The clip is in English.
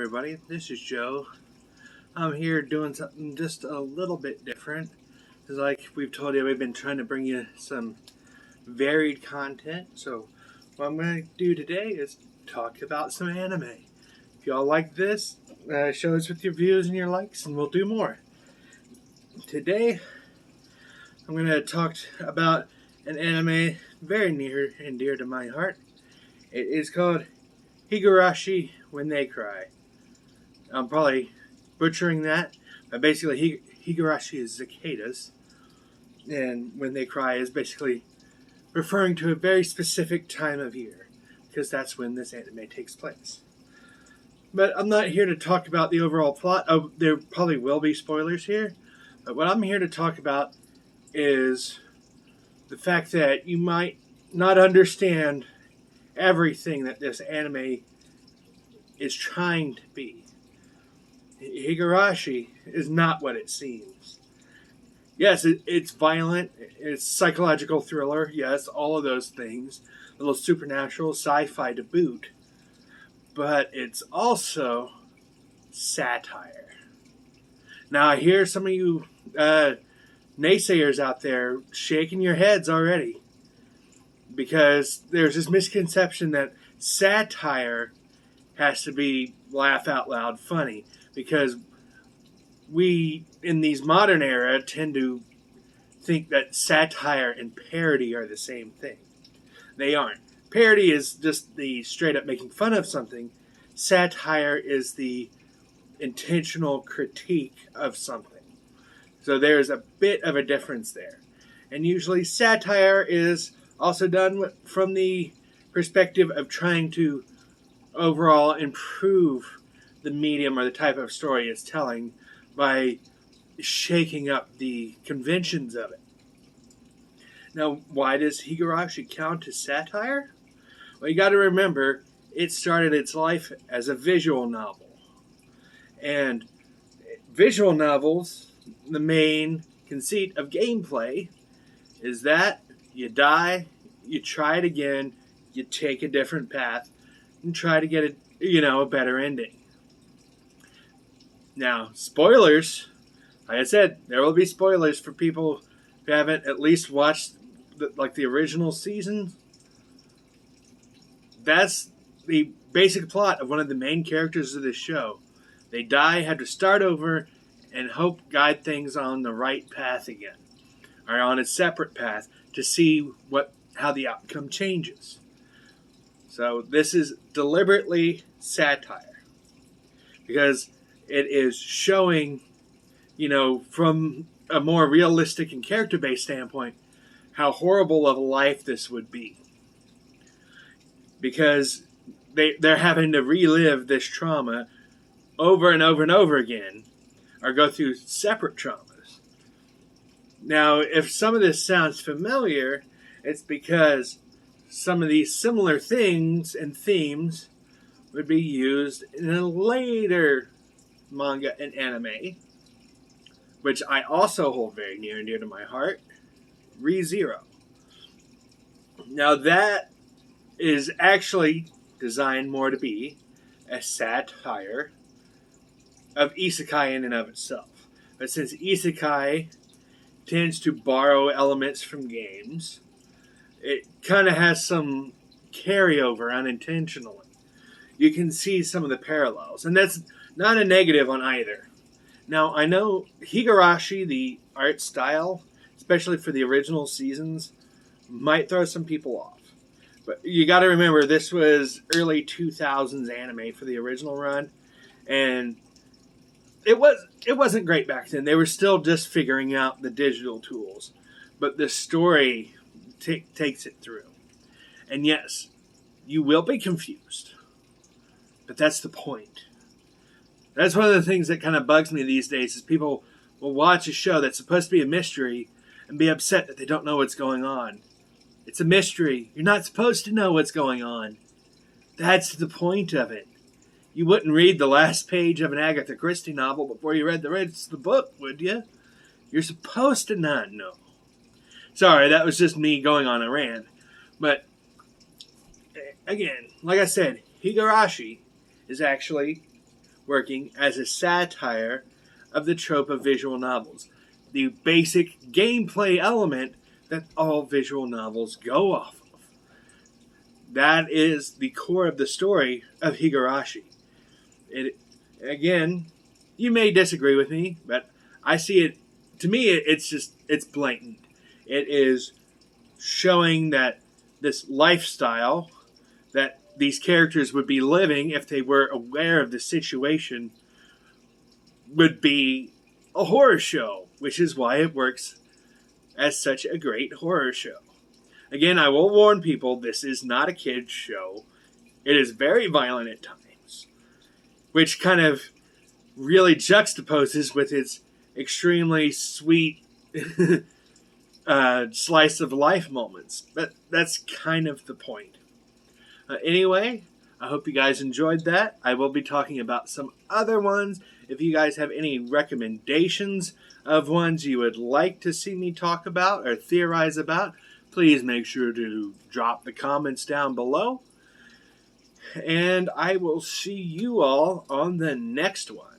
everybody, this is Joe. I'm here doing something just a little bit different. Because like we've told you, we've been trying to bring you some varied content. So what I'm going to do today is talk about some anime. If y'all like this, show us with your views and your likes and we'll do more. Today, I'm going to talk about an anime very near and dear to my heart. It is called Higurashi When They Cry. I'm probably butchering that, but basically Higurashi is cicadas, and When They Cry is basically referring to a very specific time of year, because that's when this anime takes place. But I'm not here to talk about the overall plot. Oh, there probably will be spoilers here, but what I'm here to talk about is the fact that you might not understand everything that this anime is trying to be. Higurashi is not what it seems. Yes, it's violent, it's psychological thriller, yes, all of those things, a little supernatural, sci-fi to boot, but it's also satire. Now I hear some of you naysayers out there shaking your heads already, because there's this misconception that satire has to be laugh out loud funny, because we in these modern era tend to think that satire and parody are the same thing. They aren't. Parody is just the straight up making fun of something. Satire is the intentional critique of something. So there's a bit of a difference there. And usually satire is also done from the perspective of trying to overall improve the medium or the type of story it's telling by shaking up the conventions of it. Now, why does Higurashi count as satire? Well, you got to remember, it started its life as a visual novel. And visual novels, the main conceit of gameplay is that you die, you try it again, you take a different path, and try to get a better ending. Now, spoilers. Like I said, there will be spoilers for people who haven't at least watched the original season. That's the basic plot of one of the main characters of this show. They die, have to start over, and hope guide things on the right path again, or on a separate path to see how the outcome changes. So this is deliberately satire, because it is showing, from a more realistic and character-based standpoint, how horrible of a life this would be. Because they're having to relive this trauma over and over and over again, or go through separate traumas. Now, if some of this sounds familiar, it's because some of these similar things and themes would be used in a later manga and anime, which I also hold very near and dear to my heart, Re:Zero. Now that is actually designed more to be a satire of isekai in and of itself. But since isekai tends to borrow elements from games, it kind of has some carryover unintentionally. You can see some of the parallels, and that's not a negative on either. Now, I know Higurashi, the art style, especially for the original seasons, might throw some people off. But you got to remember, this was early 2000s anime for the original run, and it wasn't great back then. They were still just figuring out the digital tools, but the story takes it through. And yes, you will be confused, but that's the point. That's one of the things that kind of bugs me these days, is people will watch a show that's supposed to be a mystery and be upset that they don't know what's going on. It's a mystery. You're not supposed to know what's going on. That's the point of it. You wouldn't read the last page of an Agatha Christie novel before you read the rest of the book, would you? You're supposed to not know. Sorry, that was just me going on a rant. But, again, like I said, Higurashi is actually working as a satire of the trope of visual novels, the basic gameplay element that all visual novels go off of. That is the core of the story of Higurashi. Again, you may disagree with me, but I see it, to me, it's blatant. It is showing that this lifestyle that these characters would be living if they were aware of the situation would be a horror show, which is why it works as such a great horror show. Again, I will warn people, this is not a kid's show. It is very violent at times, which kind of really juxtaposes with its extremely sweet slice of life moments. But that's kind of the point. Anyway, I hope you guys enjoyed that. I will be talking about some other ones. If you guys have any recommendations of ones you would like to see me talk about or theorize about, please make sure to drop the comments down below. And I will see you all on the next one.